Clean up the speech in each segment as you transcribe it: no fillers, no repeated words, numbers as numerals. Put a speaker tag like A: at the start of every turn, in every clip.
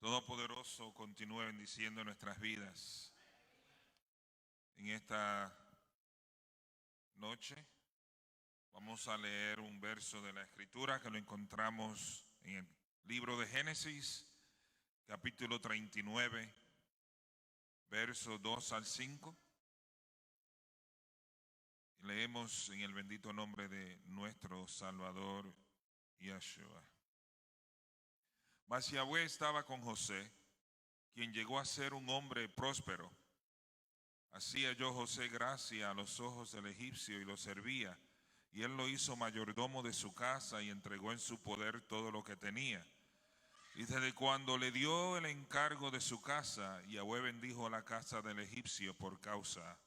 A: Todopoderoso continúe bendiciendo nuestras vidas. En esta noche vamos a leer un verso de la Escritura que lo encontramos en el libro de Génesis, capítulo 39, versos 2 al 5. Leemos en el bendito nombre de nuestro Salvador Yeshua. Mas Yahweh estaba con José, quien llegó a ser un hombre próspero. Así halló José gracia a los ojos del egipcio y lo servía, y él lo hizo mayordomo de su casa y entregó en su poder todo lo que tenía. Y desde cuando le dio el encargo de su casa, Yahweh bendijo la casa del egipcio por causa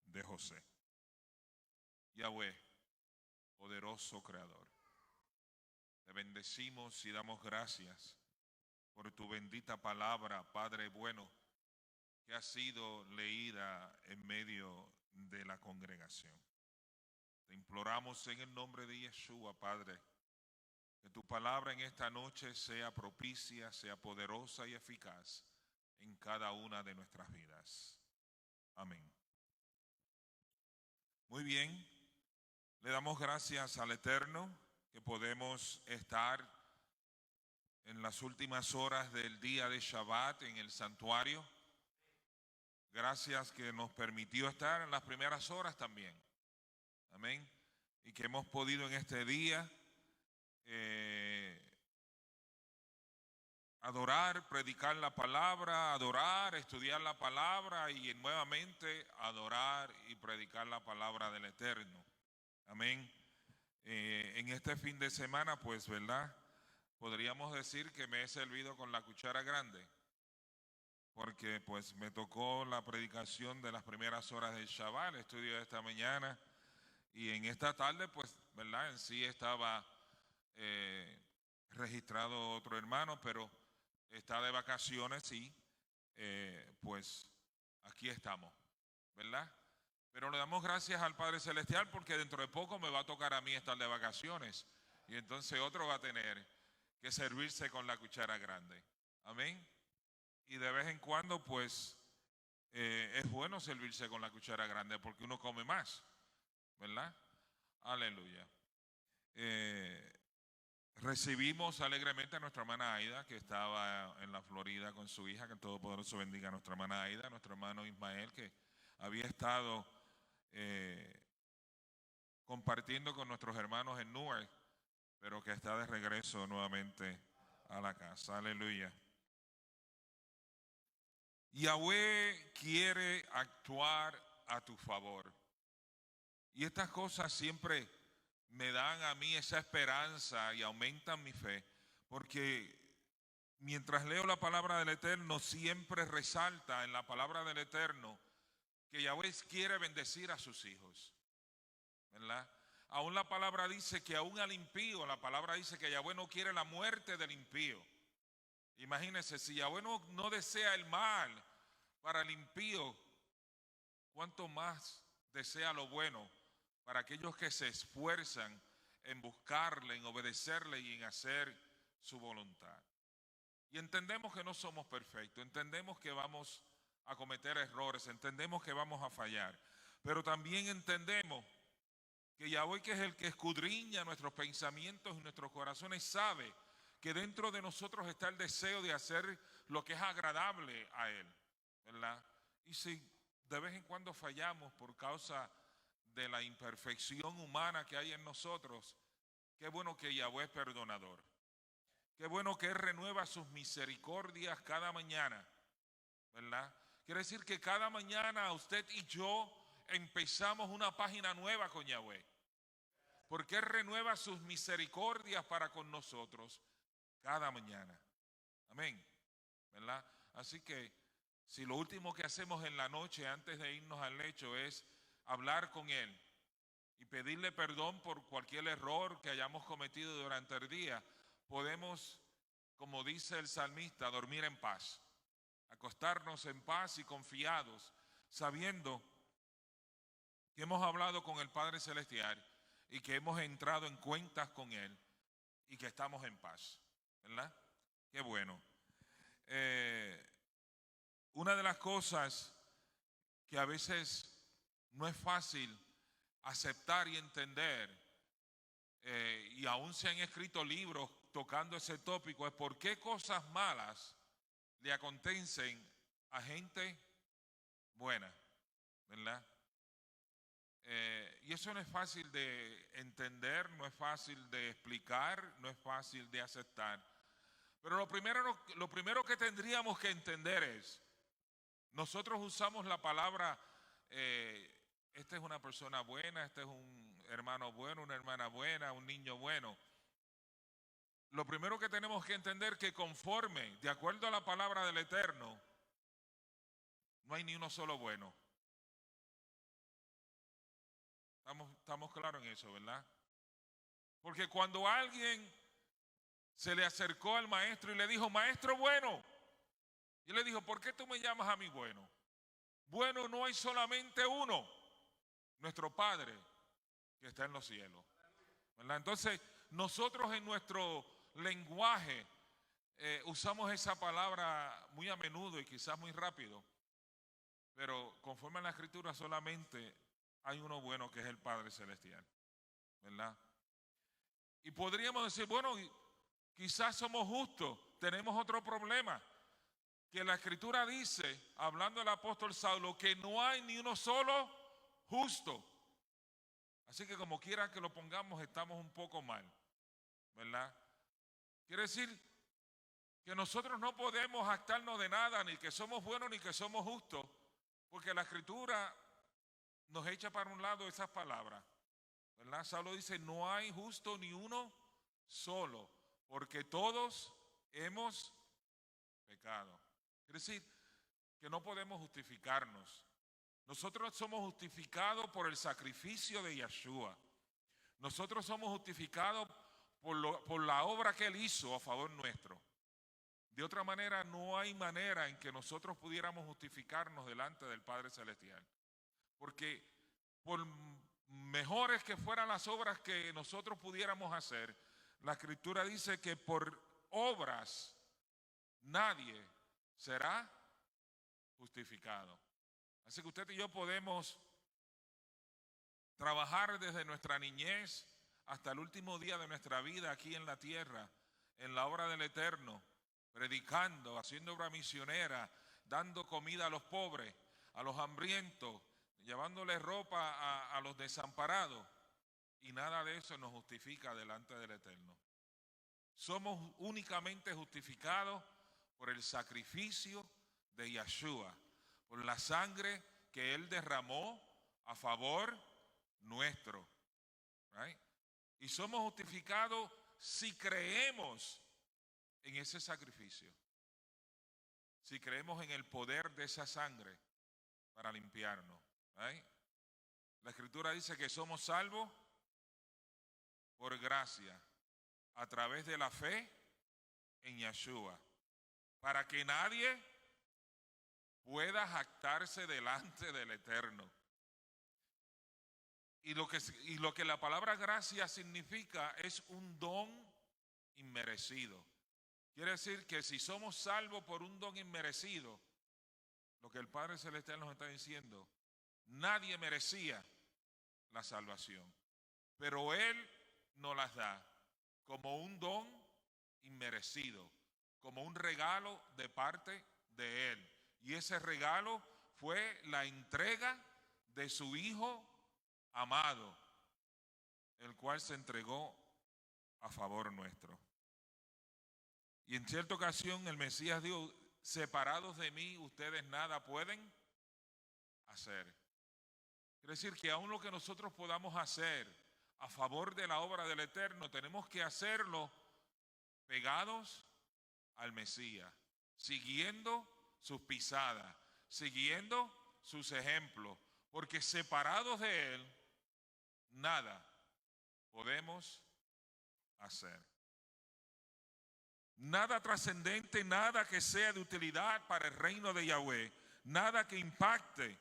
A: de José. Yahweh, poderoso creador, te bendecimos y damos gracias por tu bendita palabra, Padre bueno, que ha sido leída en medio de la congregación. Te imploramos en el nombre de Yeshua, Padre, que tu palabra en esta noche sea propicia, sea poderosa y eficaz en cada una de nuestras vidas. Amén. Muy bien, le damos gracias al Eterno que podemos estar en las últimas horas del día de Shabbat en el santuario. Gracias que nos permitió estar en las primeras horas también. Amén. Y que hemos podido en este día adorar, predicar la palabra, adorar, estudiar la palabra y nuevamente adorar y predicar la palabra del Eterno. Amén. En este fin de semana, pues, ¿verdad? Podríamos decir que me he servido con la cuchara grande, porque pues me tocó la predicación de las primeras horas del Shabbat, el estudio de esta mañana, y en esta tarde, pues, ¿verdad? En sí estaba registrado otro hermano, pero está de vacaciones y pues aquí estamos, ¿verdad? Pero le damos gracias al Padre Celestial porque dentro de poco me va a tocar a mí estar de vacaciones y entonces otro va a tener que servirse con la cuchara grande. Amén. Y de vez en cuando pues es bueno servirse con la cuchara grande porque uno come más, ¿verdad? Aleluya. Recibimos alegremente a nuestra hermana Aida, que estaba en la Florida con su hija. Que el Todopoderoso bendiga a nuestra hermana Aida, a nuestro hermano Ismael, que había estado compartiendo con nuestros hermanos en Newark, pero que está de regreso nuevamente a la casa. Aleluya. Yahweh quiere actuar a tu favor. Y estas cosas siempre me dan a mí esa esperanza y aumentan mi fe, porque mientras leo la palabra del Eterno, siempre resalta en la palabra del Eterno que Yahweh quiere bendecir a sus hijos, ¿verdad? Aún la palabra dice que aún al impío, la palabra dice que Yahweh no quiere la muerte del impío. Imagínense, si Yahweh no desea el mal para el impío, ¿cuánto más desea lo bueno para aquellos que se esfuerzan en buscarle, en obedecerle y en hacer su voluntad? Y entendemos que no somos perfectos, entendemos que vamos a cometer errores, entendemos que vamos a fallar, pero también entendemos que Yahweh, que es el que escudriña nuestros pensamientos y nuestros corazones, sabe que dentro de nosotros está el deseo de hacer lo que es agradable a Él, ¿verdad? Y si de vez en cuando fallamos por causa de la imperfección humana que hay en nosotros, qué bueno que Yahweh es perdonador. Qué bueno que Él renueva sus misericordias cada mañana, ¿verdad? Quiere decir que cada mañana usted y yo empezamos una página nueva con Yahweh, porque Él renueva sus misericordias para con nosotros cada mañana. Amén, ¿verdad? Así que si lo último que hacemos en la noche antes de irnos al lecho es hablar con Él y pedirle perdón por cualquier error que hayamos cometido durante el día, podemos, como dice el salmista, dormir en paz, acostarnos en paz y confiados, sabiendo que hemos hablado con el Padre Celestial y que hemos entrado en cuentas con Él y que estamos en paz, ¿verdad? Qué bueno. eh, una de las cosas que a veces no es fácil aceptar y entender, y aún se han escrito libros tocando ese tópico, es por qué cosas malas le acontecen a gente buena, ¿verdad? Y eso no es fácil de entender, no es fácil de explicar, no es fácil de aceptar. Pero lo primero que tendríamos que entender es, nosotros usamos la palabra, esta es una persona buena, este es un hermano bueno, una hermana buena, un niño bueno. Lo primero que tenemos que entender que conforme, de acuerdo a la palabra del Eterno, no hay ni uno solo bueno. Estamos claros en eso, ¿verdad? Porque cuando alguien se le acercó al maestro y le dijo, maestro bueno, y le dijo, ¿por qué tú me llamas a mí bueno? Bueno, no hay solamente uno, nuestro Padre que está en los cielos, ¿verdad? Entonces, nosotros en nuestro lenguaje usamos esa palabra muy a menudo y quizás muy rápido, pero conforme a la Escritura solamente hay uno bueno que es el Padre Celestial, ¿verdad? Y podríamos decir, bueno, quizás somos justos, tenemos otro problema, que la Escritura dice, hablando el apóstol Saulo, que no hay ni uno solo justo. Así que como quiera que lo pongamos, estamos un poco mal, ¿verdad? Quiere decir que nosotros no podemos jactarnos de nada, ni que somos buenos ni que somos justos, porque la Escritura nos echa para un lado esas palabras, ¿verdad? Saulo dice, no hay justo ni uno solo, porque todos hemos pecado. Quiere decir que no podemos justificarnos. Nosotros somos justificados por el sacrificio de Yeshua. Nosotros somos justificados por la obra que Él hizo a favor nuestro. De otra manera, no hay manera en que nosotros pudiéramos justificarnos delante del Padre Celestial. Porque por mejores que fueran las obras que nosotros pudiéramos hacer, la Escritura dice que por obras nadie será justificado. Así que usted y yo podemos trabajar desde nuestra niñez hasta el último día de nuestra vida aquí en la tierra, en la obra del Eterno, predicando, haciendo obra misionera, dando comida a los pobres, a los hambrientos, llevándole ropa a los desamparados, y nada de eso nos justifica delante del Eterno. Somos únicamente justificados por el sacrificio de Yeshua, por la sangre que Él derramó a favor nuestro, right? Y somos justificados si creemos en ese sacrificio, si creemos en el poder de esa sangre para limpiarnos, right? La Escritura dice que somos salvos por gracia a través de la fe en Yeshua, para que nadie pueda jactarse delante del Eterno. Y lo que la palabra gracia significa es un don inmerecido. Quiere decir que si somos salvos por un don inmerecido, lo que el Padre Celestial nos está diciendo, nadie merecía la salvación, pero Él nos las da como un don inmerecido, como un regalo de parte de Él. Y ese regalo fue la entrega de su Hijo amado, el cual se entregó a favor nuestro. Y en cierta ocasión el Mesías dijo, separados de mí ustedes nada pueden hacer. Quiere decir que aún lo que nosotros podamos hacer a favor de la obra del Eterno, tenemos que hacerlo pegados al Mesías, siguiendo sus pisadas, siguiendo sus ejemplos, porque separados de Él, nada podemos hacer. Nada trascendente, nada que sea de utilidad para el reino de Yahweh, nada que impacte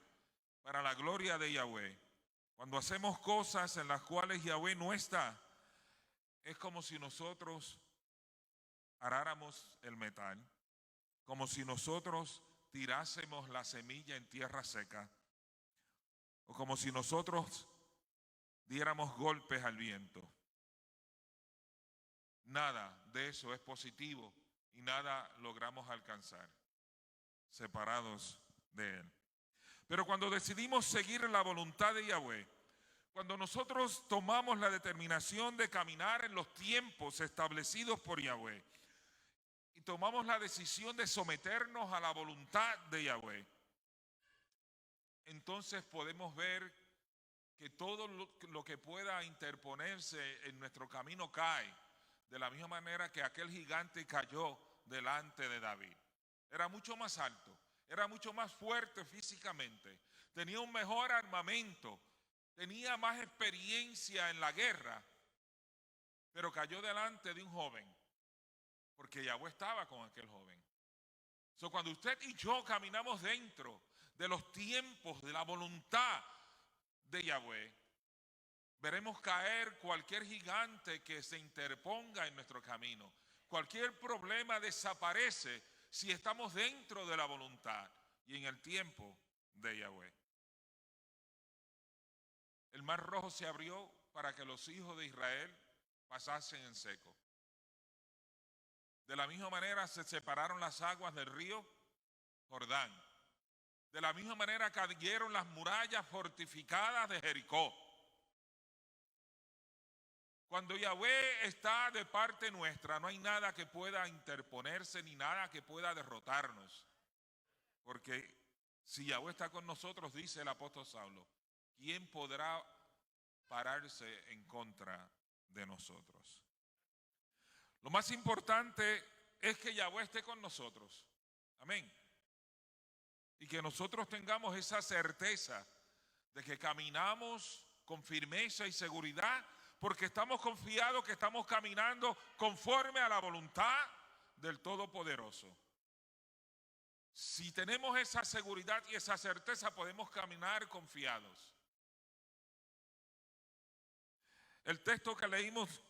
A: para la gloria de Yahweh. Cuando hacemos cosas en las cuales Yahweh no está, es como si nosotros aráramos el metal como si nosotros tirásemos la semilla en tierra seca, o como si nosotros diéramos golpes al viento. Nada de eso es positivo y nada logramos alcanzar separados de Él. Pero cuando decidimos seguir la voluntad de Yahweh, cuando nosotros tomamos la determinación de caminar en los tiempos establecidos por Yahweh y tomamos la decisión de someternos a la voluntad de Yahweh, entonces podemos ver que todo lo que pueda interponerse en nuestro camino cae, de la misma manera que aquel gigante cayó delante de David. Era mucho más alto, era mucho más fuerte físicamente, tenía un mejor armamento, tenía más experiencia en la guerra, pero cayó delante de un joven, porque Yahweh estaba con aquel joven. Cuando usted y yo caminamos dentro de los tiempos, de la voluntad de Yahweh, veremos caer cualquier gigante que se interponga en nuestro camino. Cualquier problema desaparece si estamos dentro de la voluntad y en el tiempo de Yahweh. El mar Rojo se abrió para que los hijos de Israel pasasen en seco. De la misma manera se separaron las aguas del río Jordán. De la misma manera cayeron las murallas fortificadas de Jericó. Cuando Yahweh está de parte nuestra, no hay nada que pueda interponerse ni nada que pueda derrotarnos. Porque si Yahweh está con nosotros, dice el apóstol Saulo, ¿quién podrá pararse en contra de nosotros? Lo más importante es que Yahweh esté con nosotros. Amén. Y que nosotros tengamos esa certeza de que caminamos con firmeza y seguridad, porque estamos confiados que estamos caminando conforme a la voluntad del Todopoderoso. Si tenemos esa seguridad y esa certeza, podemos caminar confiados. El texto que leímos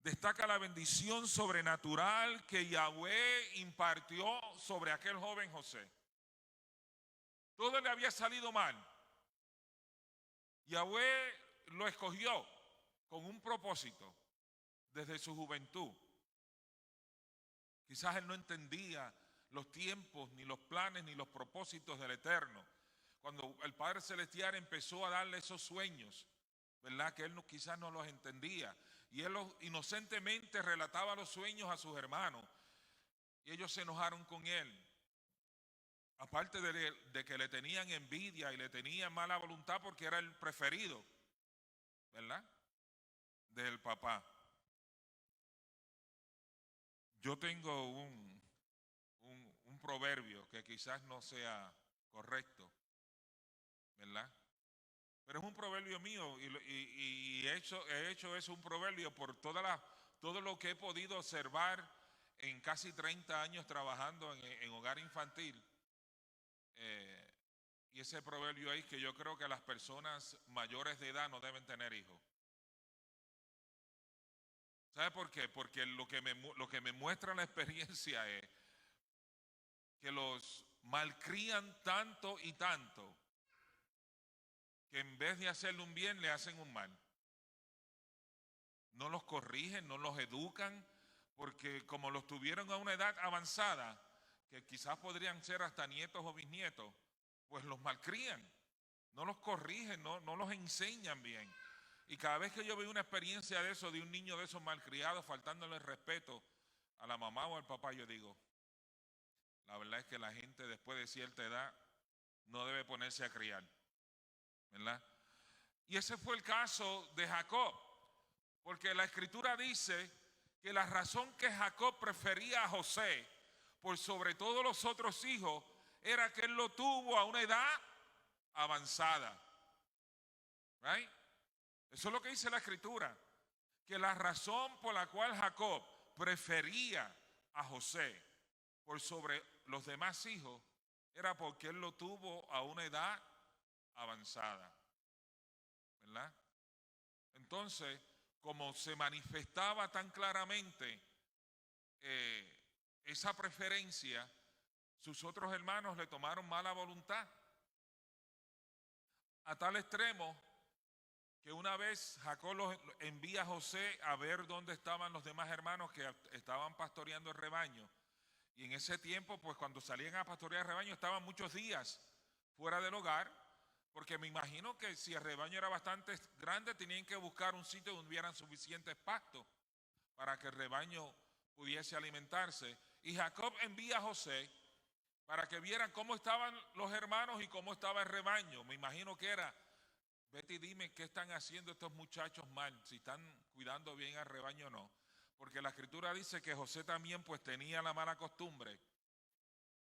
A: destaca la bendición sobrenatural que Yahweh impartió sobre aquel joven José. Todo le había salido mal. Yahweh lo escogió con un propósito desde su juventud. Quizás él no entendía los tiempos, ni los planes, ni los propósitos del Eterno. Cuando el Padre Celestial empezó a darle esos sueños, ¿verdad? Que él quizás no los entendía. Y él inocentemente relataba los sueños a sus hermanos. Y ellos se enojaron con él. Aparte de que le tenían envidia y le tenían mala voluntad porque era el preferido, ¿verdad? Del papá. Yo tengo un proverbio que quizás no sea correcto, ¿verdad? Pero es un proverbio mío y he hecho eso un proverbio por todo lo que he podido observar en casi 30 años trabajando en hogar infantil. Y ese proverbio es que yo creo que las personas mayores de edad no deben tener hijos. ¿Sabe por qué? Porque lo que me muestra la experiencia es que los malcrían tanto y tanto que en vez de hacerle un bien le hacen un mal. No los corrigen, no los educan, porque como los tuvieron a una edad avanzada, que quizás podrían ser hasta nietos o bisnietos, pues los malcrían, no los corrigen, no los enseñan bien. Y cada vez que yo veo una experiencia de eso, de un niño de esos malcriados, faltándole el respeto a la mamá o al papá, yo digo, la verdad es que la gente después de cierta edad no debe ponerse a criar, ¿verdad? Y ese fue el caso de Jacob, porque la escritura dice que la razón que Jacob prefería a José por sobre todos los otros hijos era que él lo tuvo a una edad avanzada. Right? Eso es lo que dice la escritura, que la razón por la cual Jacob prefería a José por sobre los demás hijos era porque él lo tuvo a una edad avanzada, ¿verdad? Entonces, como se manifestaba tan claramente esa preferencia, sus otros hermanos le tomaron mala voluntad. A tal extremo que una vez Jacob envía a José a ver dónde estaban los demás hermanos que estaban pastoreando el rebaño. Y en ese tiempo, pues cuando salían a pastorear el rebaño, estaban muchos días fuera del hogar, porque me imagino que si el rebaño era bastante grande, tenían que buscar un sitio donde hubieran suficientes pastos para que el rebaño pudiese alimentarse. Y Jacob envía a José para que vieran cómo estaban los hermanos y cómo estaba el rebaño. Me imagino que era: vete y dime qué están haciendo estos muchachos mal, si están cuidando bien al rebaño o no. Porque la escritura dice que José también pues tenía la mala costumbre,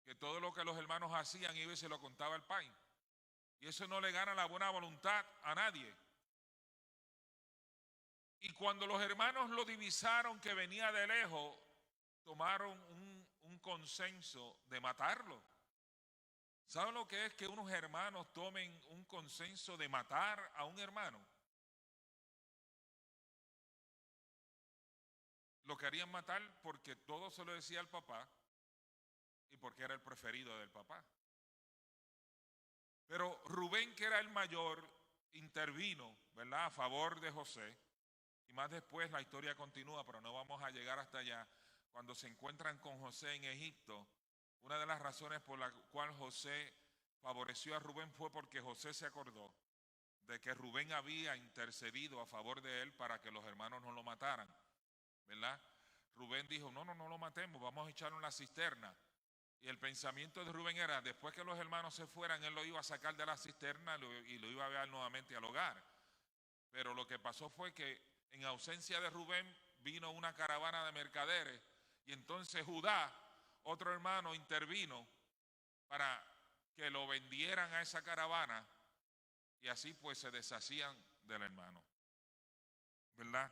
A: que todo lo que los hermanos hacían iba y se lo contaba al pai. Y eso no le gana la buena voluntad a nadie. Y cuando los hermanos lo divisaron que venía de lejos, tomaron un consenso de matarlo. ¿Saben lo que es que unos hermanos tomen un consenso de matar a un hermano? Lo querían matar porque todo se lo decía al papá y porque era el preferido del papá. Pero Rubén, que era el mayor, intervino, ¿verdad?, a favor de José. Y más después la historia continúa, pero no vamos a llegar hasta allá. Cuando se encuentran con José en Egipto, una de las razones por la cual José favoreció a Rubén fue porque José se acordó de que Rubén había intercedido a favor de él para que los hermanos no lo mataran, ¿verdad? Rubén dijo: no lo matemos, vamos a echarlo en la cisterna. Y el pensamiento de Rubén era: después que los hermanos se fueran, él lo iba a sacar de la cisterna y lo iba a llevar nuevamente al hogar. Pero lo que pasó fue que en ausencia de Rubén vino una caravana de mercaderes, y entonces Judá, otro hermano, intervino para que lo vendieran a esa caravana, y así pues se deshacían del hermano, ¿verdad?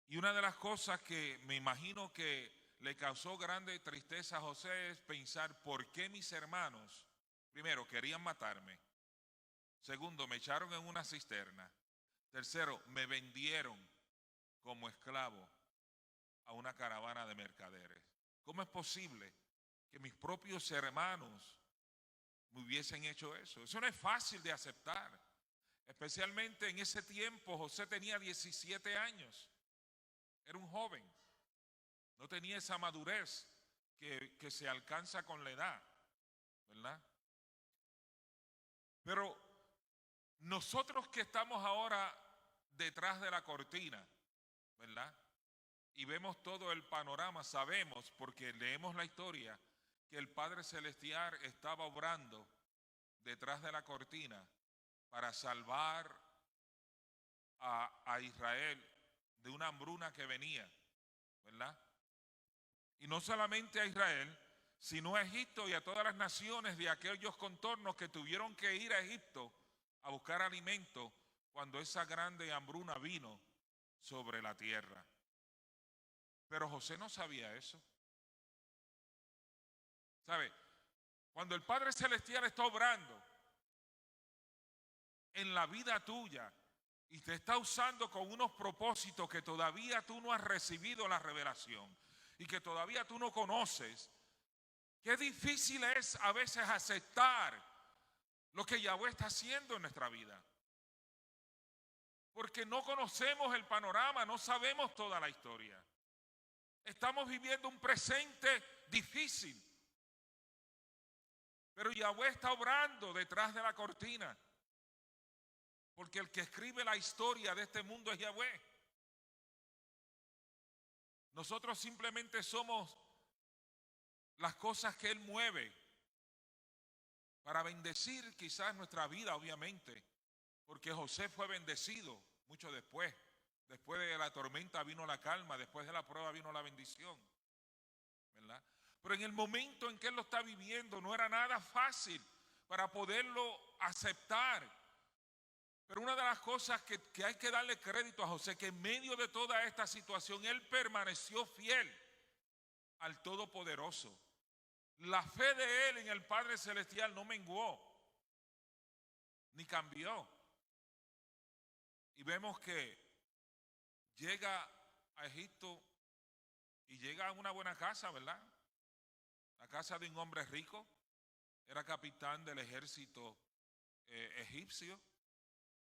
A: Y una de las cosas que me imagino que le causó grande tristeza a José es pensar: ¿por qué mis hermanos, primero, querían matarme? Segundo, me echaron en una cisterna. Tercero, me vendieron como esclavo a una caravana de mercaderes. ¿Cómo es posible que mis propios hermanos me hubiesen hecho eso? Eso no es fácil de aceptar. Especialmente en ese tiempo José tenía 17 años. Era un joven. No tenía esa madurez que se alcanza con la edad, ¿verdad? Pero nosotros que estamos ahora detrás de la cortina, ¿verdad?, y vemos todo el panorama, sabemos, porque leemos la historia, que el Padre Celestial estaba obrando detrás de la cortina para salvar a Israel de una hambruna que venía, ¿verdad? Y no solamente a Israel, sino a Egipto y a todas las naciones de aquellos contornos que tuvieron que ir a Egipto a buscar alimento cuando esa grande hambruna vino sobre la tierra. Pero José no sabía eso. ¿Sabe? Cuando el Padre Celestial está obrando en la vida tuya y te está usando con unos propósitos que todavía tú no has recibido la revelación y que todavía tú no conoces, qué difícil es a veces aceptar lo que Yahweh está haciendo en nuestra vida. Porque no conocemos el panorama, no sabemos toda la historia. Estamos viviendo un presente difícil. Pero Yahweh está obrando detrás de la cortina. Porque el que escribe la historia de este mundo es Yahweh. Nosotros simplemente somos las cosas que Él mueve para bendecir quizás nuestra vida, obviamente. Porque José fue bendecido mucho después. Después de la tormenta vino la calma, después de la prueba vino la bendición, ¿verdad? Pero en el momento en que él lo está viviendo no era nada fácil para poderlo aceptar. Pero una de las cosas que hay que darle crédito a José, que en medio de toda esta situación él permaneció fiel al Todopoderoso. La fe de él en el Padre Celestial no menguó ni cambió. Y vemos que llega a Egipto llega a una buena casa, ¿verdad? La casa de un hombre rico. Era capitán del ejército egipcio.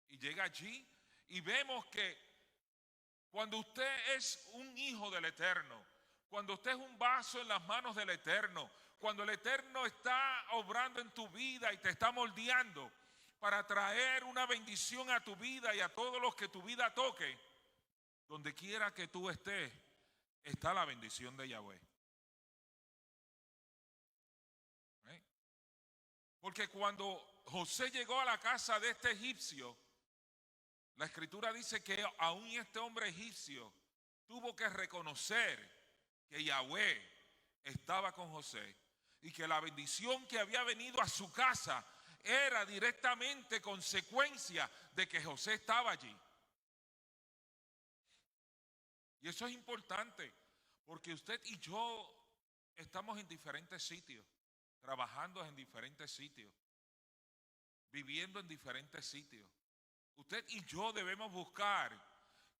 A: Y llega allí y vemos que cuando usted es un hijo del Eterno, cuando usted es un vaso en las manos del Eterno, cuando el Eterno está obrando en tu vida y te está moldeando para traer una bendición a tu vida y a todos los que tu vida toque, donde quiera que tú estés, está la bendición de Yahweh. Porque cuando José llegó a la casa de este egipcio, la escritura dice que aún este hombre egipcio tuvo que reconocer que Yahweh estaba con José y que la bendición que había venido a su casa era directamente consecuencia de que José estaba allí. Y eso es importante, porque usted y yo estamos en diferentes sitios, trabajando en diferentes sitios, viviendo en diferentes sitios. Usted y yo debemos buscar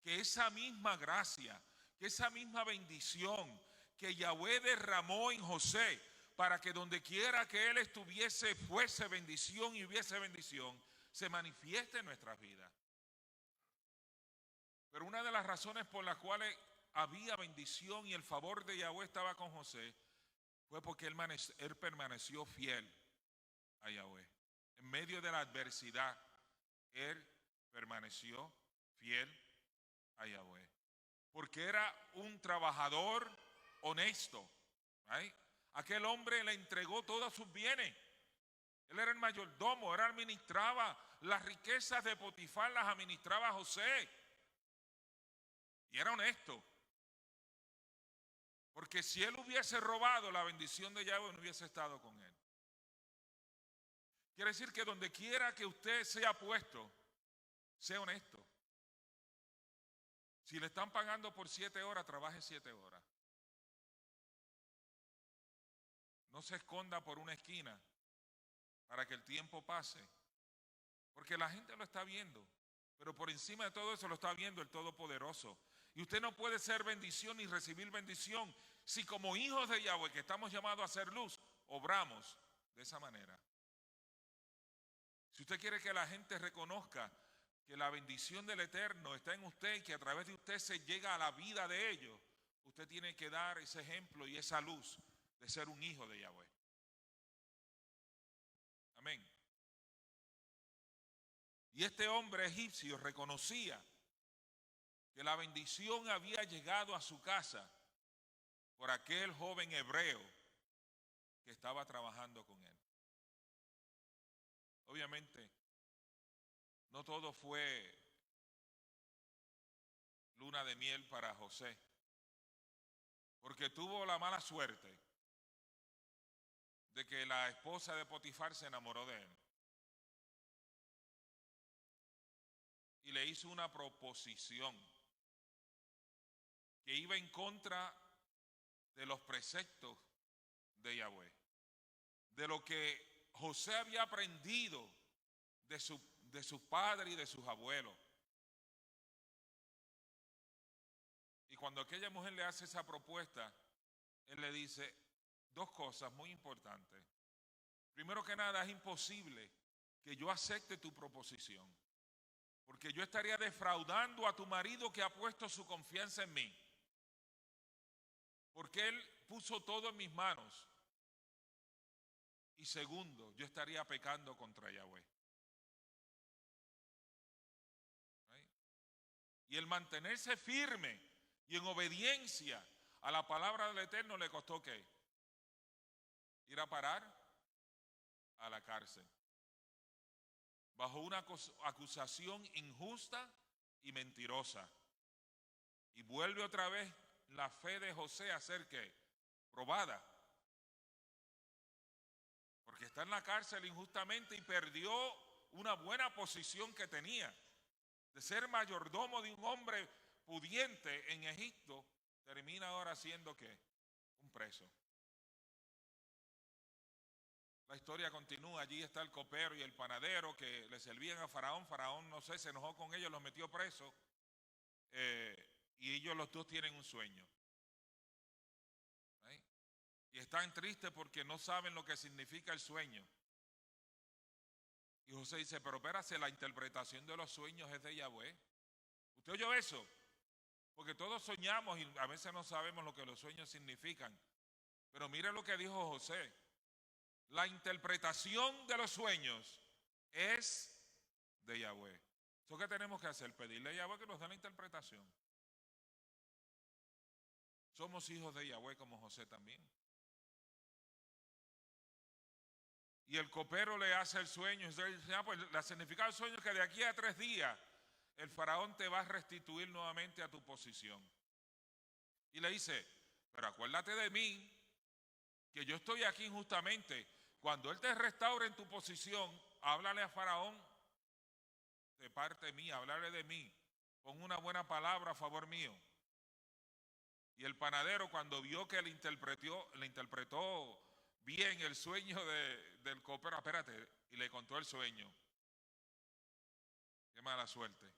A: que esa misma gracia, que esa misma bendición que Yahweh derramó en José, para que donde quiera que él estuviese fuese bendición y hubiese bendición, se manifieste en nuestras vidas. Pero una de las razones por las cuales había bendición y el favor de Yahweh estaba con José fue porque él permaneció fiel a Yahweh. En medio de la adversidad, él permaneció fiel a Yahweh. Porque era un trabajador honesto. ¿Right? Aquel hombre le entregó todos sus bienes. Él era el mayordomo, él administraba las riquezas de Potifar, las administraba José. Y era honesto. Porque si él hubiese robado, la bendición de Yahweh no hubiese estado con él. Quiere decir que donde quiera que usted sea puesto, sea honesto. Si le están pagando por 7 horas, trabaje 7 horas. No se esconda por una esquina para que el tiempo pase. Porque la gente lo está viendo. Pero por encima de todo eso lo está viendo el Todopoderoso. Y usted no puede ser bendición ni recibir bendición si como hijos de Yahweh, que estamos llamados a hacer luz, obramos de esa manera. Si usted quiere que la gente reconozca que la bendición del Eterno está en usted y que a través de usted se llega a la vida de ellos, usted tiene que dar ese ejemplo y esa luz de ser un hijo de Yahweh. Amén. Y este hombre egipcio reconocía que la bendición había llegado a su casa por aquel joven hebreo que estaba trabajando con él. Obviamente, no todo fue luna de miel para José, porque tuvo la mala suerte de que la esposa de Potifar se enamoró de él y le hizo una proposición que iba en contra de los preceptos de Yahweh, de lo que José había aprendido de su padre y de sus abuelos. Y cuando aquella mujer le hace esa propuesta, él le dice 2 cosas muy importantes. Primero que nada, es imposible que yo acepte tu proposición, porque yo estaría defraudando a tu marido que ha puesto su confianza en mí. Porque él puso todo en mis manos. Y segundo, yo estaría pecando contra Yahweh. ¿Right? Y el mantenerse firme y en obediencia a la palabra del Eterno le costó ¿qué? Ir a parar a la cárcel. Bajo una acusación injusta y mentirosa. Y vuelve otra vez la fe de José a ser ¿qué? Probada. Porque está en la cárcel injustamente y perdió una buena posición que tenía. De ser mayordomo de un hombre pudiente en Egipto, termina ahora siendo ¿qué? Un preso. La historia continúa, allí está el copero y el panadero que le servían a Faraón. Faraón, no sé, se enojó con ellos, los metió presos. Y ellos los dos tienen un sueño. Y están tristes porque no saben lo que significa el sueño. Y José dice, pero espérate, la interpretación de los sueños es de Yahweh. ¿Usted oyó eso? Porque todos soñamos y a veces no sabemos lo que los sueños significan. Pero mire lo que dijo José. La interpretación de los sueños es de Yahweh. ¿Eso qué tenemos que hacer? Pedirle a Yahweh que nos dé la interpretación. Somos hijos de Yahweh como José también. Y el copero le hace el sueño. Él dice, pues la significado del sueño es que de aquí a 3 días el faraón te va a restituir nuevamente a tu posición. Y le dice, pero acuérdate de mí, que yo estoy aquí injustamente. Cuando él te restaure en tu posición, háblale a faraón de parte mía, háblale de mí. Pon una buena palabra a favor mío. Y el panadero, cuando vio que le interpretó bien el sueño del copero, espérate, y le contó el sueño. Qué mala suerte.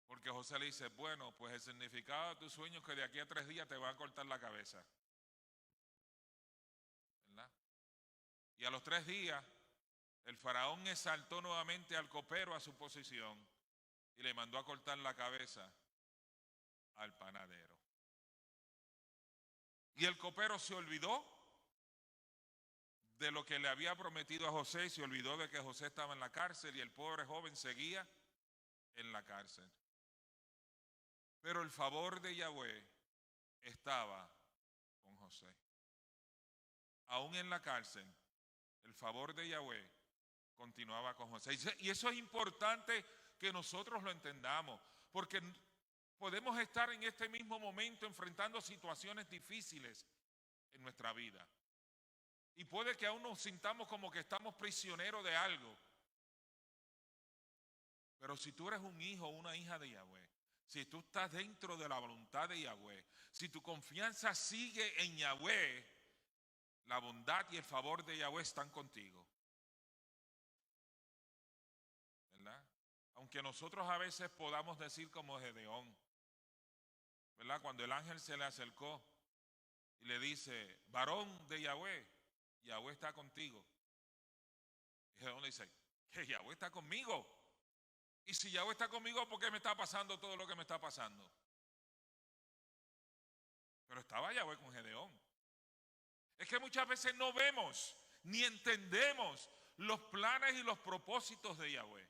A: Porque José le dice, bueno, pues el significado de tu sueño es que de aquí a 3 días te va a cortar la cabeza. ¿Verdad? Y a los 3 días, el faraón exaltó nuevamente al copero a su posición y le mandó a cortar la cabeza al panadero. Y el copero se olvidó de lo que le había prometido a José, se olvidó de que José estaba en la cárcel y el pobre joven seguía en la cárcel. Pero el favor de Yahweh estaba con José. Aún en la cárcel, el favor de Yahweh continuaba con José. Y eso es importante que nosotros lo entendamos, porque podemos estar en este mismo momento enfrentando situaciones difíciles en nuestra vida. Y puede que aún nos sintamos como que estamos prisioneros de algo. Pero si tú eres un hijo o una hija de Yahweh, si tú estás dentro de la voluntad de Yahweh, si tu confianza sigue en Yahweh, la bondad y el favor de Yahweh están contigo. ¿Verdad? Aunque nosotros a veces podamos decir como Gedeón, ¿verdad? Cuando el ángel se le acercó y le dice, varón de Yahweh, Yahweh está contigo. Y Gedeón le dice, que Yahweh está conmigo. Y si Yahweh está conmigo, ¿por qué me está pasando todo lo que me está pasando? Pero estaba Yahweh con Gedeón. Es que muchas veces no vemos ni entendemos los planes y los propósitos de Yahweh.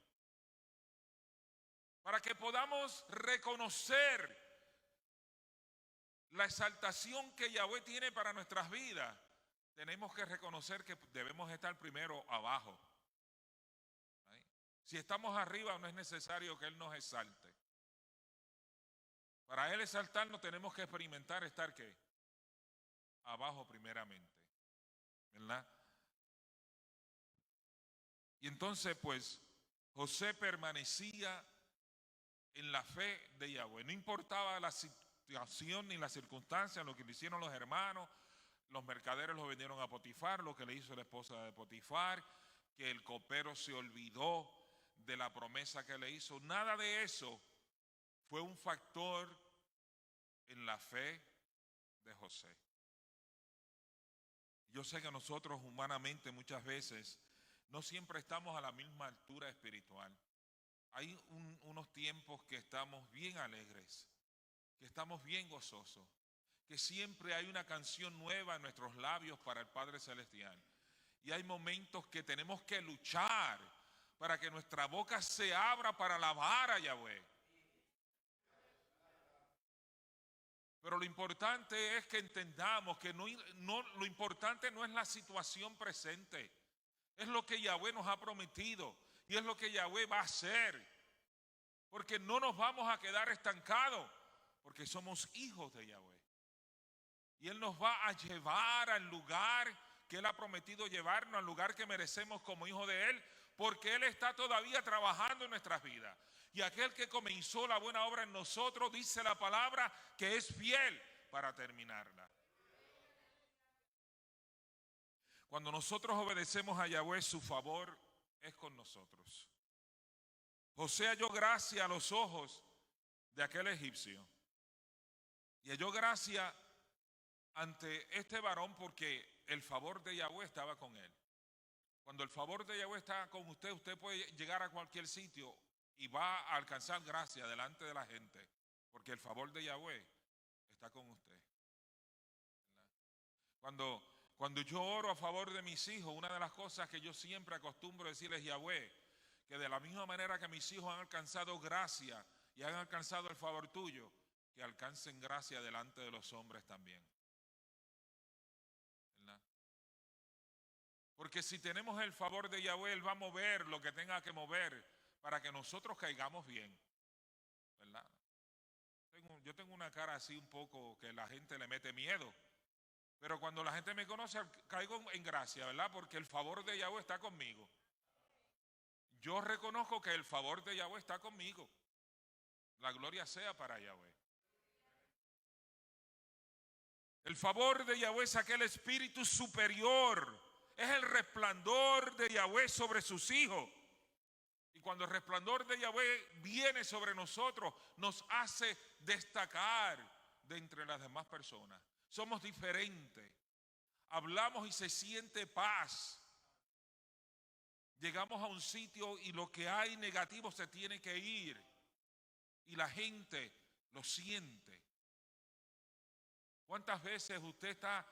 A: Para que podamos reconocer la exaltación que Yahweh tiene para nuestras vidas, tenemos que reconocer que debemos estar primero abajo. ¿Sí? Si estamos arriba, no es necesario que Él nos exalte. Para Él exaltarnos tenemos que experimentar estar ¿qué? Abajo primeramente, ¿verdad? Y entonces pues José permanecía en la fe de Yahweh. No importaba la situación ni la circunstancia, lo que le hicieron los hermanos, los mercaderes lo vendieron a Potifar, lo que le hizo la esposa de Potifar, que el copero se olvidó de la promesa que le hizo. Nada de eso fue un factor en la fe de José. Yo sé que nosotros humanamente muchas veces no siempre estamos a la misma altura espiritual. Hay unos tiempos que estamos bien alegres, que estamos bien gozosos, que siempre hay una canción nueva en nuestros labios para el Padre Celestial. Y hay momentos que tenemos que luchar para que nuestra boca se abra para alabar a Yahweh. Pero lo importante es que entendamos que lo importante no es la situación presente, es lo que Yahweh nos ha prometido y es lo que Yahweh va a hacer. Porque no nos vamos a quedar estancados, porque somos hijos de Yahweh. Y Él nos va a llevar al lugar que Él ha prometido llevarnos, al lugar que merecemos como hijos de Él, porque Él está todavía trabajando en nuestras vidas. Y aquel que comenzó la buena obra en nosotros, dice la palabra, que es fiel para terminarla. Cuando nosotros obedecemos a Yahweh, su favor es con nosotros. José halló gracia a los ojos de aquel egipcio y halló gracia ante este varón porque el favor de Yahweh estaba con él. Cuando el favor de Yahweh está con usted, usted puede llegar a cualquier sitio y va a alcanzar gracia delante de la gente, porque el favor de Yahweh está con usted. Cuando yo oro a favor de mis hijos, una de las cosas que yo siempre acostumbro decirles, Yahweh, que de la misma manera que mis hijos han alcanzado gracia y han alcanzado el favor tuyo, que alcancen gracia delante de los hombres también. ¿Verdad? Porque si tenemos el favor de Yahweh, Él va a mover lo que tenga que mover para que nosotros caigamos bien. ¿Verdad? Yo tengo una cara así un poco que la gente le mete miedo. Pero cuando la gente me conoce, caigo en gracia, ¿verdad? Porque el favor de Yahweh está conmigo. Yo reconozco que el favor de Yahweh está conmigo. La gloria sea para Yahweh. El favor de Yahweh es aquel espíritu superior. Es el resplandor de Yahweh sobre sus hijos. Y cuando el resplandor de Yahweh viene sobre nosotros, nos hace destacar de entre las demás personas. Somos diferentes. Hablamos y se siente paz. Llegamos a un sitio y lo que hay negativo se tiene que ir. Y la gente lo siente. ¿Cuántas veces usted está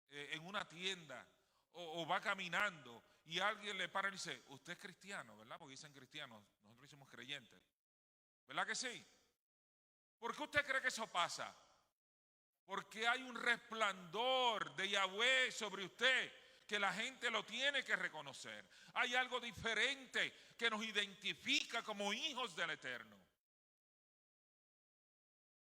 A: en una tienda o va caminando y alguien le para y dice, usted es cristiano, ¿verdad? Porque dicen cristianos, nosotros somos creyentes. ¿Verdad que sí? ¿Por qué usted cree que eso pasa? Porque hay un resplandor de Yahweh sobre usted que la gente lo tiene que reconocer. Hay algo diferente que nos identifica como hijos del Eterno.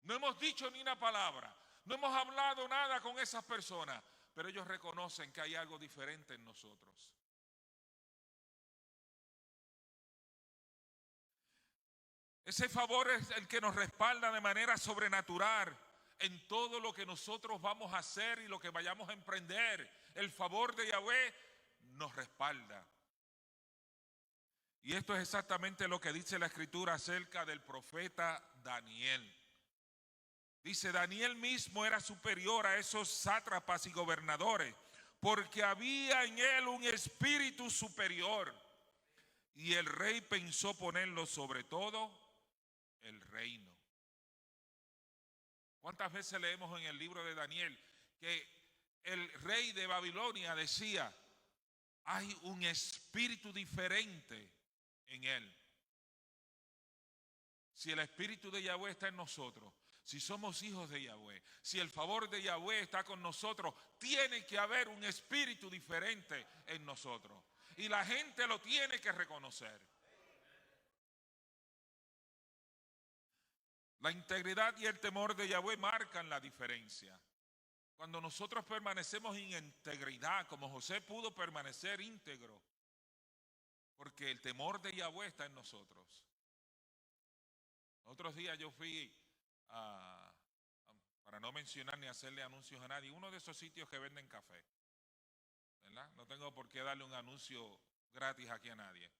A: No hemos dicho ni una palabra, no hemos hablado nada con esas personas, pero ellos reconocen que hay algo diferente en nosotros. Ese favor es el que nos respalda de manera sobrenatural en todo lo que nosotros vamos a hacer y lo que vayamos a emprender. El favor de Yahweh nos respalda. Y esto es exactamente lo que dice la Escritura acerca del profeta Daniel. Dice, Daniel mismo era superior a esos sátrapas y gobernadores, porque había en él un espíritu superior. Y el rey pensó ponerlo sobre todo el reino. ¿Cuántas veces leemos en el libro de Daniel que el rey de Babilonia decía, hay un espíritu diferente en él? Si el espíritu de Yahweh está en nosotros, si somos hijos de Yahweh, si el favor de Yahweh está con nosotros, tiene que haber un espíritu diferente en nosotros. Y la gente lo tiene que reconocer. La integridad y el temor de Yahweh marcan la diferencia. Cuando nosotros permanecemos en integridad, como José pudo permanecer íntegro, porque el temor de Yahweh está en nosotros. Otros días yo fui para no mencionar ni hacerle anuncios a nadie, uno de esos sitios que venden café, ¿verdad? No tengo por qué darle un anuncio gratis aquí a nadie.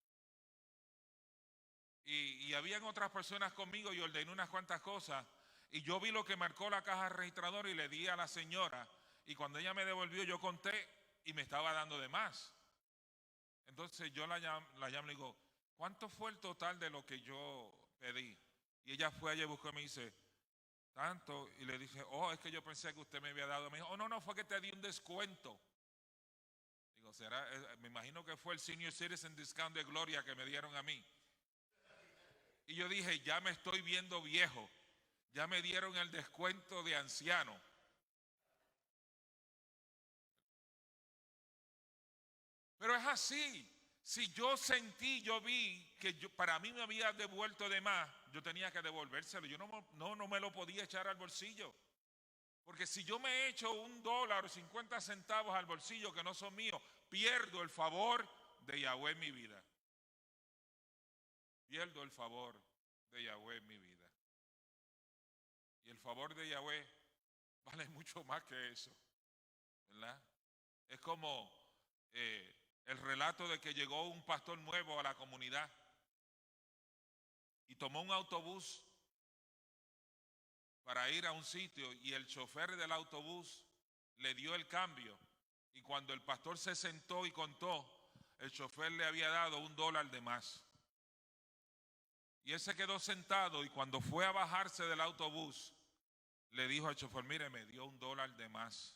A: Y habían otras personas conmigo y ordené unas cuantas cosas y yo vi lo que marcó la caja registradora y le di a la señora y cuando ella me devolvió yo conté y me estaba dando de más. Entonces yo la llamo y le digo, ¿cuánto fue el total de lo que yo pedí? Y ella fue allá y buscó y me dice, tanto. Y le dije, oh, es que yo pensé que usted me había dado. Me dijo, oh, no, fue que te di un descuento. Digo, me imagino que fue el Senior Citizen Discount de Gloria que me dieron a mí. Y yo dije, ya me estoy viendo viejo. Ya me dieron el descuento de anciano. Pero es así. Si yo sentí, yo vi que para mí me había devuelto de más, yo tenía que devolvérselo. Yo no me lo podía echar al bolsillo. Porque si yo me echo $1 o 50 centavos al bolsillo que no son míos, pierdo el favor de Yahweh en mi vida. Pierdo el favor de Yahweh en mi vida. Y el favor de Yahweh vale mucho más que eso, ¿verdad? Es como el relato de que llegó un pastor nuevo a la comunidad y tomó un autobús para ir a un sitio y el chofer del autobús le dio el cambio. Y cuando el pastor se sentó y contó, el chofer le había dado $1 de más. Y él se quedó sentado y cuando fue a bajarse del autobús, le dijo al chofer, mire, me dio $1 de más.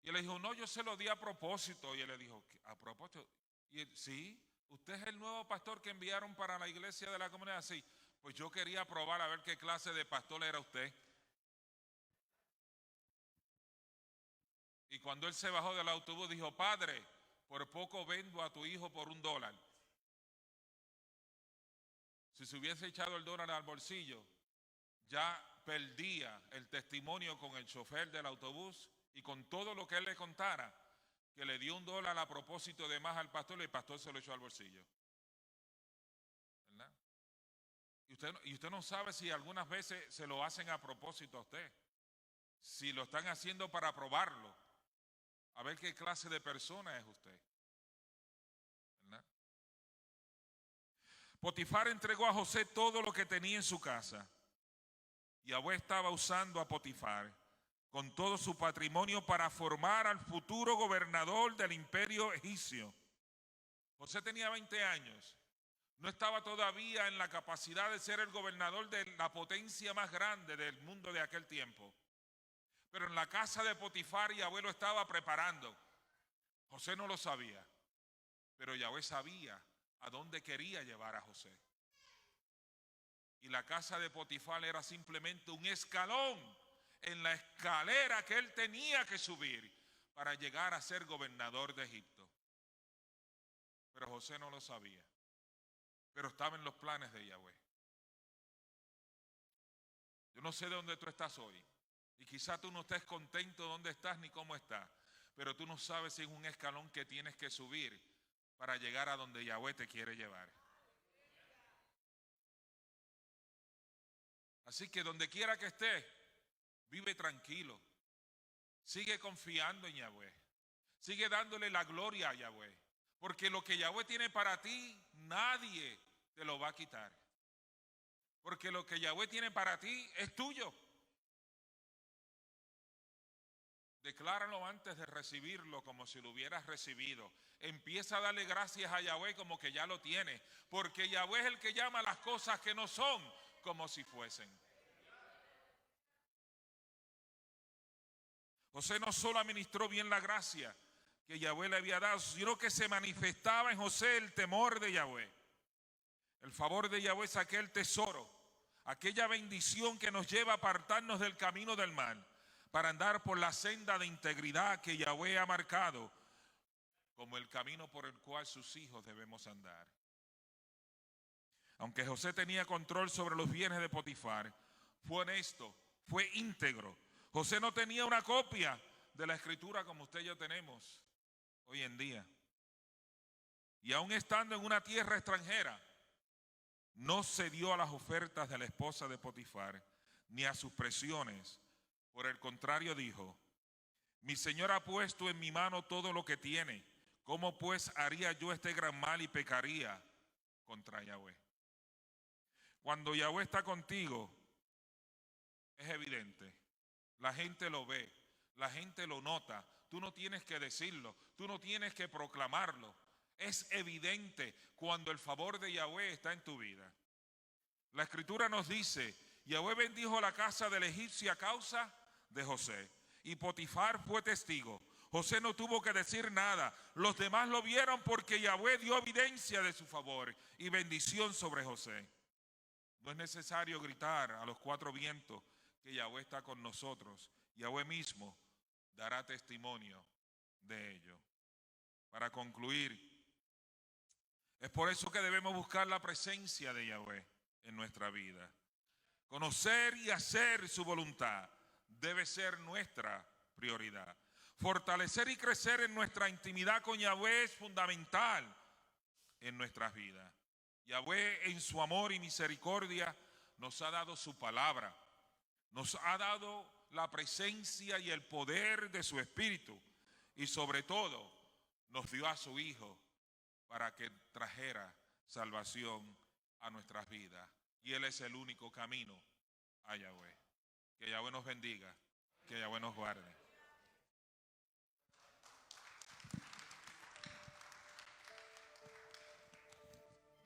A: Y él le dijo, no, yo se lo di a propósito. Y él le dijo, ¿a propósito? Y él, sí, usted es el nuevo pastor que enviaron para la iglesia de la comunidad. Sí, pues yo quería probar a ver qué clase de pastor era usted. Y cuando él se bajó del autobús dijo, padre, por poco vendo a tu hijo por $1. Si se hubiese echado el $1 al bolsillo, ya perdía el testimonio con el chofer del autobús y con todo lo que él le contara, que le dio $1 a propósito de más al pastor y el pastor se lo echó al bolsillo. ¿Verdad? Y usted no sabe si algunas veces se lo hacen a propósito a usted, si lo están haciendo para probarlo, a ver qué clase de persona es usted. ¿Verdad? Potifar entregó a José todo lo que tenía en su casa. Yahweh estaba usando a Potifar con todo su patrimonio para formar al futuro gobernador del imperio egipcio. José tenía 20 años. No estaba todavía en la capacidad de ser el gobernador de la potencia más grande del mundo de aquel tiempo. Pero en la casa de Potifar Yahweh lo estaba preparando. José no lo sabía, pero Yahweh sabía a dónde quería llevar a José. Y la casa de Potifar era simplemente un escalón en la escalera que él tenía que subir para llegar a ser gobernador de Egipto. Pero José no lo sabía, pero estaba en los planes de Yahweh. Yo no sé de dónde tú estás hoy, y quizá tú no estés contento de dónde estás ni cómo estás, pero tú no sabes si es un escalón que tienes que subir para llegar a donde Yahweh te quiere llevar. Así que donde quiera que estés, vive tranquilo. Sigue confiando en Yahweh. Sigue dándole la gloria a Yahweh. Porque lo que Yahweh tiene para ti, nadie te lo va a quitar. Porque lo que Yahweh tiene para ti es tuyo. Decláralo antes de recibirlo como si lo hubieras recibido. Empieza a darle gracias a Yahweh como que ya lo tiene. Porque Yahweh es el que llama las cosas que no son como si fuesen. José no solo administró bien la gracia que Yahweh le había dado, sino que se manifestaba en José el temor de Yahweh. El favor de Yahweh es aquel tesoro, aquella bendición que nos lleva a apartarnos del camino del mal, para andar por la senda de integridad que Yahweh ha marcado, como el camino por el cual sus hijos debemos andar. Aunque José tenía control sobre los bienes de Potifar, fue honesto, fue íntegro. José no tenía una copia de la escritura como usted y yo tenemos hoy en día. Y aún estando en una tierra extranjera, no cedió a las ofertas de la esposa de Potifar, ni a sus presiones. Por el contrario dijo, mi Señor ha puesto en mi mano todo lo que tiene. ¿Cómo pues haría yo este gran mal y pecaría contra Yahweh? Cuando Yahweh está contigo, es evidente. La gente lo ve, la gente lo nota. Tú no tienes que decirlo, tú no tienes que proclamarlo. Es evidente cuando el favor de Yahweh está en tu vida. La escritura nos dice, Yahweh bendijo la casa del egipcio a causa de José. Y Potifar fue testigo. José no tuvo que decir nada. Los demás lo vieron porque Yahweh dio evidencia de su favor y bendición sobre José. No es necesario gritar a los cuatro vientos que Yahweh está con nosotros. Yahweh mismo dará testimonio de ello. Para concluir, es por eso que debemos buscar la presencia de Yahweh en nuestra vida. Conocer y hacer su voluntad debe ser nuestra prioridad. Fortalecer y crecer en nuestra intimidad con Yahweh es fundamental en nuestras vidas. Yahweh en su amor y misericordia nos ha dado su palabra, nos ha dado la presencia y el poder de su Espíritu y sobre todo nos dio a su Hijo para que trajera salvación a nuestras vidas. Y Él es el único camino a Yahweh. Que Yahweh nos bendiga, que Yahweh nos guarde.